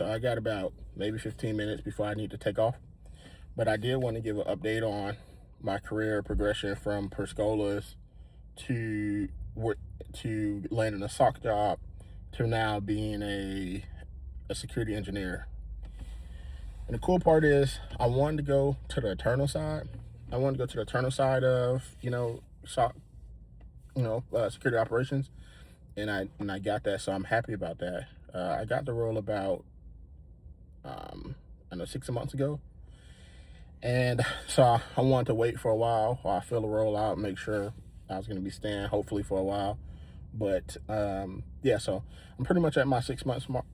So I got about maybe 15 minutes before I need to take off. But I did want to give an update on my career progression from Per Scholas to to landing a SOC job to now being a security engineer. And the cool part is I wanted to go to the eternal side. I wanted to go to the eternal side of, SOC, security operations. And I got that, so I'm happy about that. I got the role about I know 6 months ago, and so I wanted to wait for a while I fill the role out, make sure I was going to be staying hopefully for a while. But yeah, so I'm pretty much at my 6 months mark,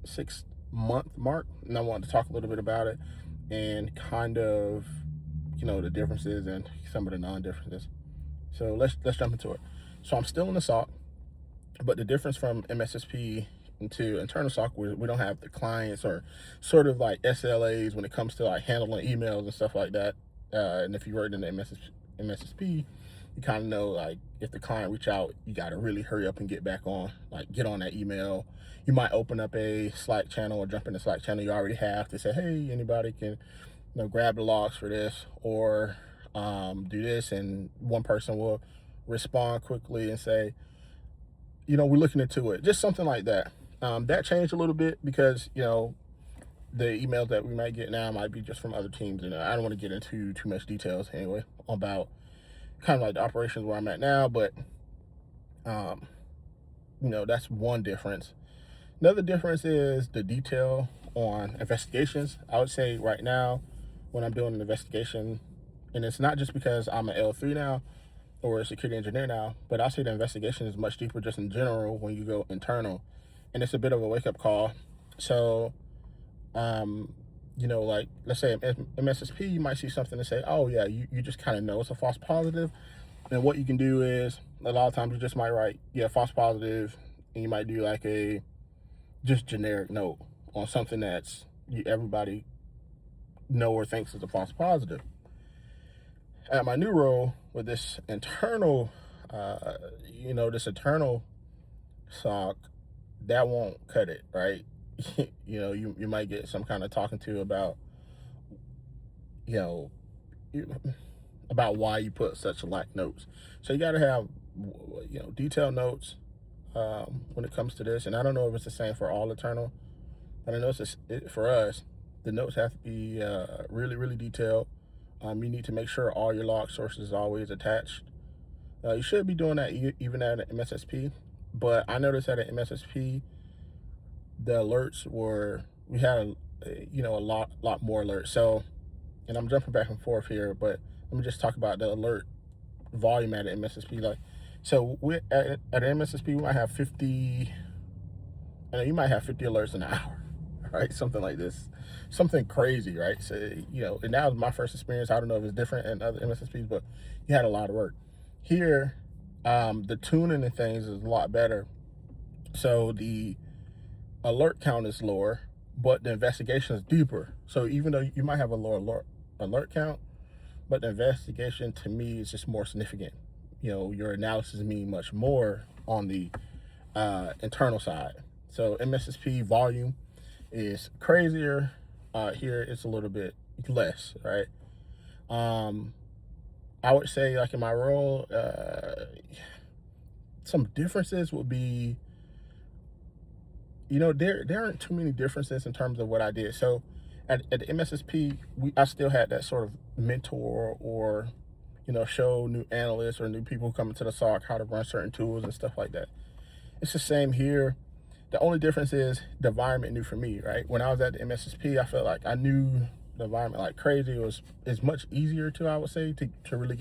6 month mark, and I wanted to talk a little bit about it and kind of the differences and some of the non-differences. So let's jump into it. So I'm still in the SOC, but the difference from MSSP into internal SOC, we don't have the clients or sort of like SLAs when it comes to like handling emails and stuff like that. And if you work in the MSSP, you kind of know like if the client reach out, you got to really hurry up and get back on, like get on that email. You might open up a Slack channel or jump in the Slack channel you already have to say, hey, anybody can grab the logs for this or do this, and one person will respond quickly and say, we're looking into it, just something like that. That changed a little bit because, the emails that we might get now might be just from other teams. And I don't want to get into too much details anyway about kind of like the operations where I'm at now. But, that's one difference. Another difference is the detail on investigations. I would say right now when I'm doing an investigation, and it's not just because I'm an L3 now, or a security engineer now, but I'll say the investigation is much deeper just in general when you go internal. And it's a bit of a wake-up call. So, like let's say MSSP, you might see something and say, oh yeah, you just kind of know it's a false positive. And what you can do is a lot of times you just might write, yeah, false positive, and you might do like a just generic note on something that's everybody know or thinks is a false positive. At my new role with this internal, this internal SOC, that won't cut it, right? You might get some kind of talking to about, about why you put such light notes. So you got to have, detailed notes when it comes to this. And I don't know if it's the same for all internal, but I know for us, the notes have to be really, really detailed. You need to make sure all your log sources are always attached. You should be doing that even at an MSSP, but I noticed at an MSSP, the alerts we had a lot more alerts. So, and I'm jumping back and forth here, but let me just talk about the alert volume at an MSSP. Like, so we at an MSSP, we might have 50. You might have 50 alerts an hour, right? Something like this, something crazy, right? So, and that was my first experience. I don't know if it's different in other MSSPs, but you had a lot of work. Here, the tuning and things is a lot better. So the alert count is lower, but the investigation is deeper. So even though you might have a lower alert count, but the investigation to me is just more significant. Your analysis means much more on the internal side. So MSSP volume is crazier. Here it's a little bit less, right? I would say like in my role, some differences would be, there aren't too many differences in terms of what I did. So at the MSSP, I still had that sort of mentor or, show new analysts or new people coming to the SOC how to run certain tools and stuff like that. It's the same here. The only difference is the environment new for me, right? When I was at the MSSP, I felt like I knew the environment like crazy. It's much easier I would say, to really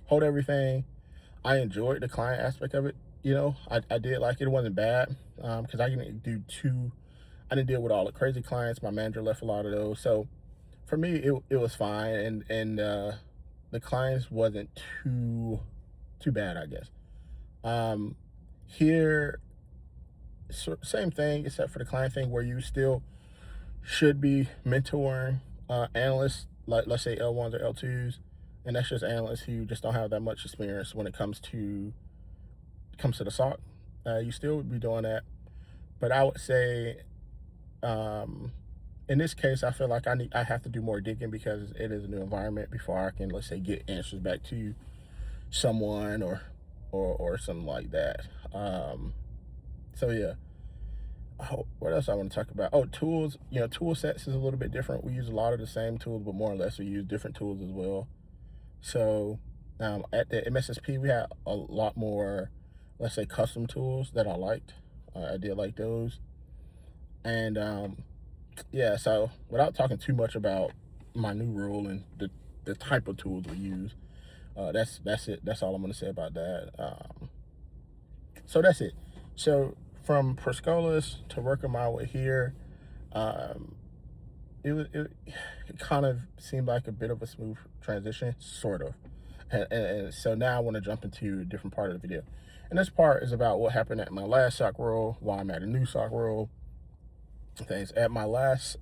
hold everything. I enjoyed the client aspect of it. I did like it. It wasn't bad because I didn't deal with all the crazy clients. My manager left a lot of those. So for me, it was fine. And the clients wasn't too bad, I guess. Here, same thing, except for the client thing where you still should be mentoring analysts, like let's say L1s or L2s, and that's just analysts who just don't have that much experience when it comes to the SOC. You still would be doing that, but I would say In this case, I feel like I have to do more digging because it is a new environment before I can, let's say, get answers back to someone or something like that. So yeah. Oh, what else I want to talk about? Oh, tools. Tool sets is a little bit different. We use a lot of the same tools, but more or less we use different tools as well. So at the MSSP, we had a lot more, let's say, custom tools that I liked. I did like those. And yeah, so without talking too much about my new role and the type of tools we use, that's it. That's all I'm going to say about that. So that's it. So from Per Scholas to working my way here, um, it kind of seemed like a bit of a smooth transition, sort of. And so now I want to jump into a different part of the video. And this part is about what happened at my last SOC role, why I'm at a new SOC role, things. At my last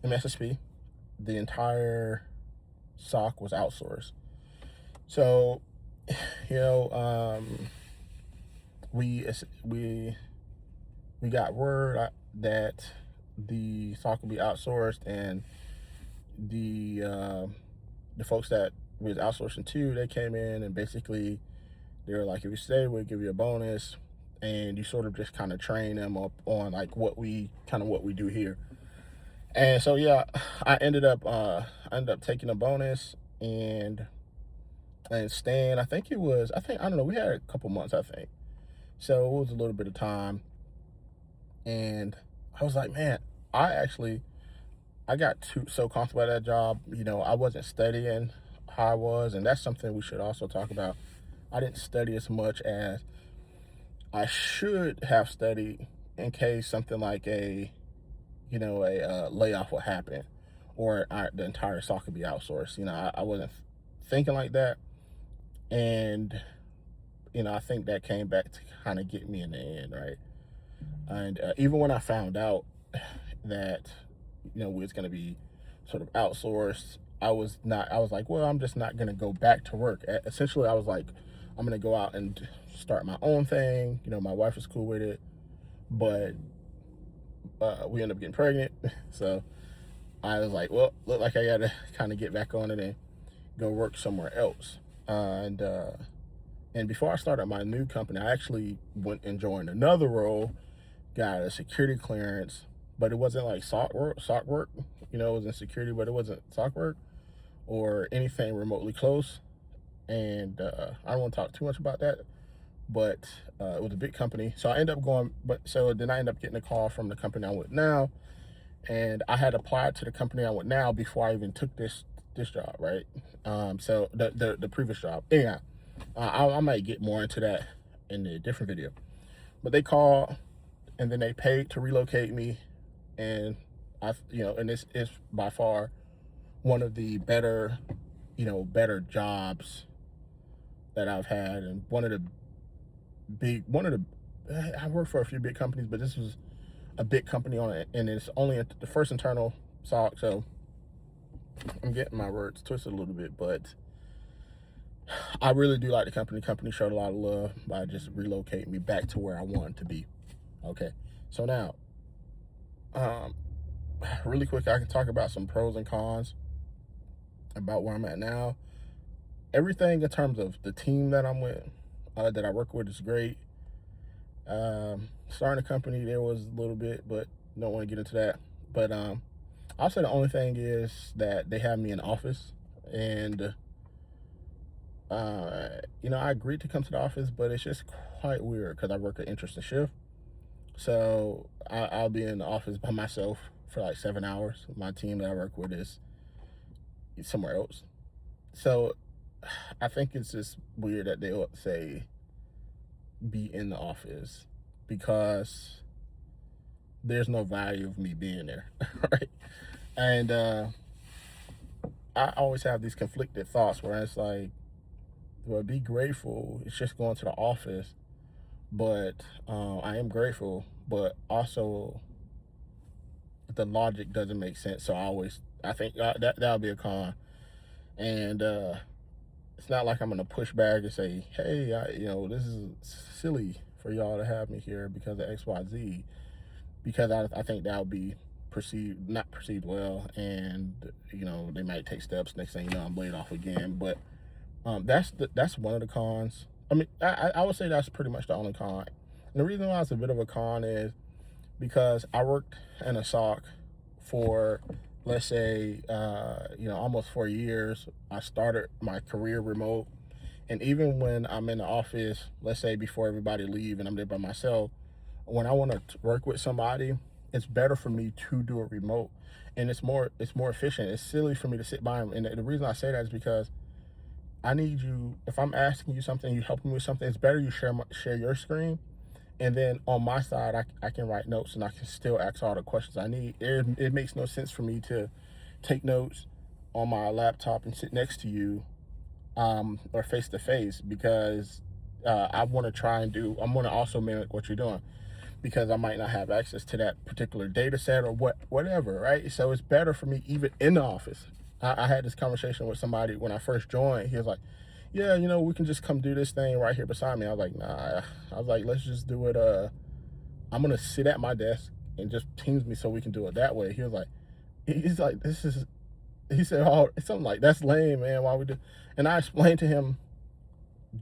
MSSP, the entire SOC was outsourced. So, you know, we got word that the SOC will be outsourced, and the folks that we was outsourcing to, they came in and basically they were like, if you stay, we'll give you a bonus, and you sort of just kind of train them up on like what we do here. And so yeah, I ended up taking a bonus and staying. I don't know, we had a couple months, I think. So it was a little bit of time, and I was like, man, I got so comfortable at that job. I wasn't studying how I was, and that's something we should also talk about. I didn't study as much as I should have studied in case something like a layoff would happen, or the entire SOC could be outsourced. I wasn't thinking like that, and I think that came back to kind of get me in the end, right? And even when I found out that we was going to be sort of outsourced, I was like, well, I'm just not going to go back to work. Essentially, I was like, I'm going to go out and start my own thing. My wife was cool with it, but we ended up getting pregnant. So I was like, well, look like I got to kind of get back on it and go work somewhere else. And before I started my new company, I actually went and joined another role, got a security clearance, but it wasn't like SOC work. It was in security, but it wasn't SOC work or anything remotely close. And I don't want to talk too much about that, but it was a big company. So I ended up going, then I ended up getting a call from the company I'm with now, and I had applied to the company I'm with now before I even took this job, right? So the previous job. Anyhow, I might get more into that in a different video. But they called, and then they paid to relocate me, and and this is by far one of the better jobs that I've had, and I worked for a few big companies, but this was a big company on it, and it's only the first internal SOC. So I'm getting my words twisted a little bit, but I really do like the company. The company showed a lot of love by just relocating me back to where I wanted to be. Okay, so now, really quick, I can talk about some pros and cons about where I'm at now. Everything in terms of the team that I'm with, that I work with, is great. Starting a company, there was a little bit, but don't want to get into that. But I'll say the only thing is that they have me in office, and I agreed to come to the office, but it's just quite weird because I work an interesting shift. So I'll be in the office by myself for like 7 hours. My team that I work with is somewhere else. So I think it's just weird that they would say be in the office, because there's no value of me being there, right? And I always have these conflicted thoughts where it's like, well, be grateful. It's just going to the office, but I am grateful, but also the logic doesn't make sense. So I think that'll be a con. And it's not like I'm gonna push back and say, hey, this is silly for y'all to have me here because of XYZ. because I think that would be not perceived well, and they might take steps. Next thing you know, I'm laid off again. But that's one of the cons. I mean, I would say that's pretty much the only con. And the reason why it's a bit of a con is because I worked in a SOC for, let's say, almost 4 years. I started my career remote, and even when I'm in the office, let's say before everybody leave and I'm there by myself, when I want to work with somebody, it's better for me to do it remote, and it's more efficient. It's silly for me to sit by them, and the reason I say that is because I need you. If I'm asking you something, you helping me with something, it's better you share your screen, and then on my side, I can write notes and I can still ask all the questions I need. It makes no sense for me to take notes on my laptop and sit next to you, or face to face, because I want to also mimic what you're doing, because I might not have access to that particular data set or whatever, right? So it's better for me even in the office. I had this conversation with somebody when I first joined. He was like, yeah, we can just come do this thing right here beside me. I was like, nah. I was like, let's just do it. I'm going to sit at my desk and just Teams me so we can do it that way. He was like, he said, oh, it's something like, that's lame, man. Why we do? And I explained to him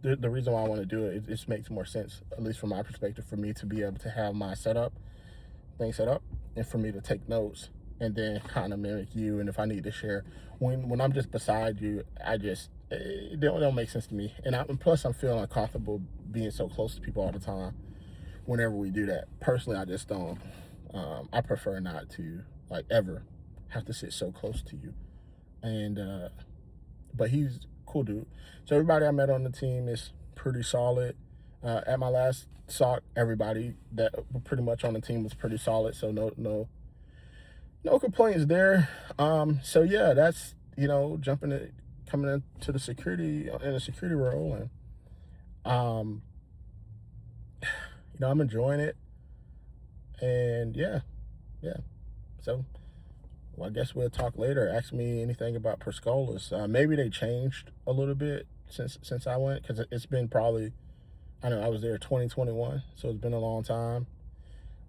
the reason why I want to do it. It just makes more sense, at least from my perspective, for me to be able to have my thing set up, and for me to take notes and then kind of mimic you. And if I need to share, when I'm just beside you, it don't make sense to me. And plus I'm feeling uncomfortable being so close to people all the time whenever we do that. Personally, I just don't. I prefer not to, like, ever have to sit so close to you. And but he's cool dude. So everybody I met on the team is pretty solid. At my last SOC, everybody that pretty much on the team was pretty solid. So no complaints there. So yeah, that's coming into the security role, and I'm enjoying it, and yeah. So, well, I guess we'll talk later. Ask me anything about Per Scholas. Maybe they changed a little bit since I went, because it's been probably, I know I was there 2021, so it's been a long time.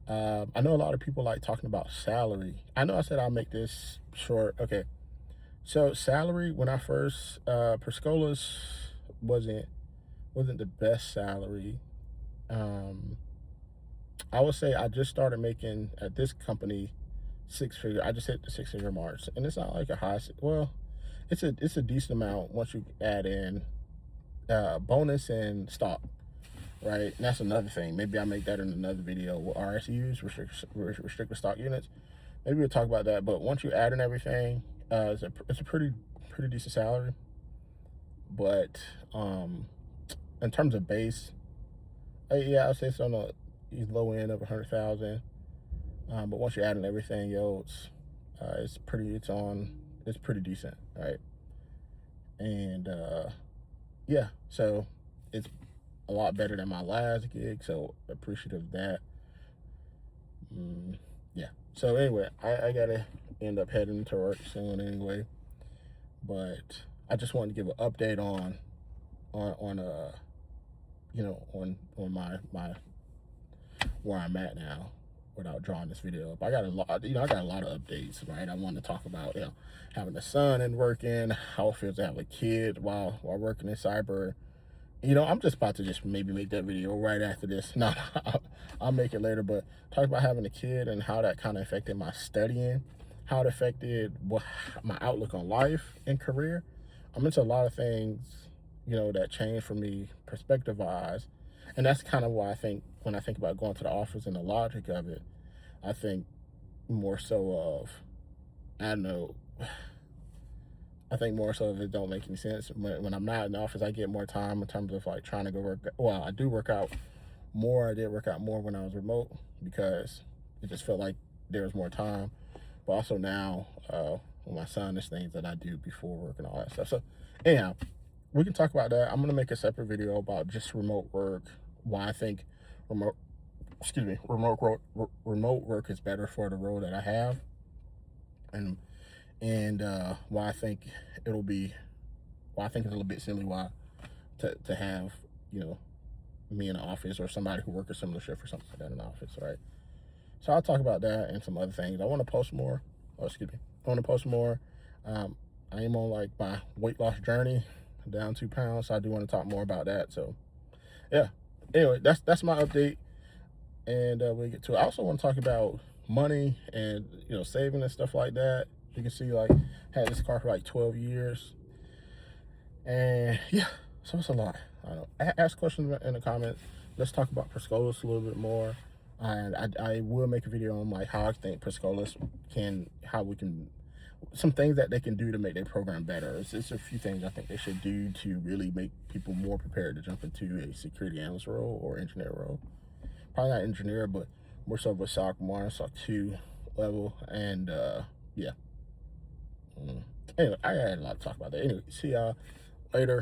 I know a lot of people like talking about salary. I know I said I'll make this short. Okay, so salary, when I first, Per Scholas wasn't the best salary. I would say I just started making at this company I just hit the 6-figure mark, and it's not like a high. Well, it's a decent amount once you add in bonus and stock, right? And that's another thing. Maybe I'll make that in another video with RSUs, restricted stock units. Maybe we'll talk about that. But once you add in everything, it's a pretty decent salary. But in terms of base, yeah, I'd say it's on the low end of 100,000. But once you add in everything else, it's pretty decent, right? And yeah, so it's a lot better than my last gig, so appreciative of that. Yeah. So anyway, I gotta end up heading to work soon anyway. But I just wanted to give an update on my where I'm at now, without drawing this video up. I got a lot of updates, right? I want to talk about, having a son and working, how it feels to have a kid while working in cyber. I'm just about to just maybe make that video right after this. No, I'll make it later, but talk about having a kid and how that kind of affected my studying, how it affected my outlook on life and career. I'm into a lot of things, that changed for me perspective-wise. And that's kind of why I think when I think about going to the office and the logic of it, I think more so of, I think more so of it don't make any sense. When I'm not in the office, I get more time in terms of like trying to go work. Well, I do work out more. I did work out more when I was remote, because it just felt like there was more time. But also now, with my son, there's things that I do before work and all that stuff. So anyhow, we can talk about that. I'm going to make a separate video about just remote work, why I think remote work is better for the role that I have, and why I think it's a little bit silly to have me in the office, or somebody who works a similar shift or something like that in the office, right? So I'll talk about that and some other things. I want to post more. Oh, excuse me. I want to post more. I am on like my weight loss journey, down 2 pounds. So I do want to talk more about that. So yeah. Anyway, that's my update, and we'll get to it. I also want to talk about money and saving and stuff like that. You can see like had this car for like 12 years, and yeah, so it's a lot. I don't know. Ask questions in the comments. Let's talk about Per Scholas a little bit more, and I will make a video on like how I think Per Scholas how we can, some things that they can do to make their program better. It's a few things I think they should do to really make people more prepared to jump into a security analyst role or engineer role. Probably not engineer, but more so with SOC 1, SOC 2 level, and yeah. Anyway, I had a lot to talk about that. Anyway, see y'all later.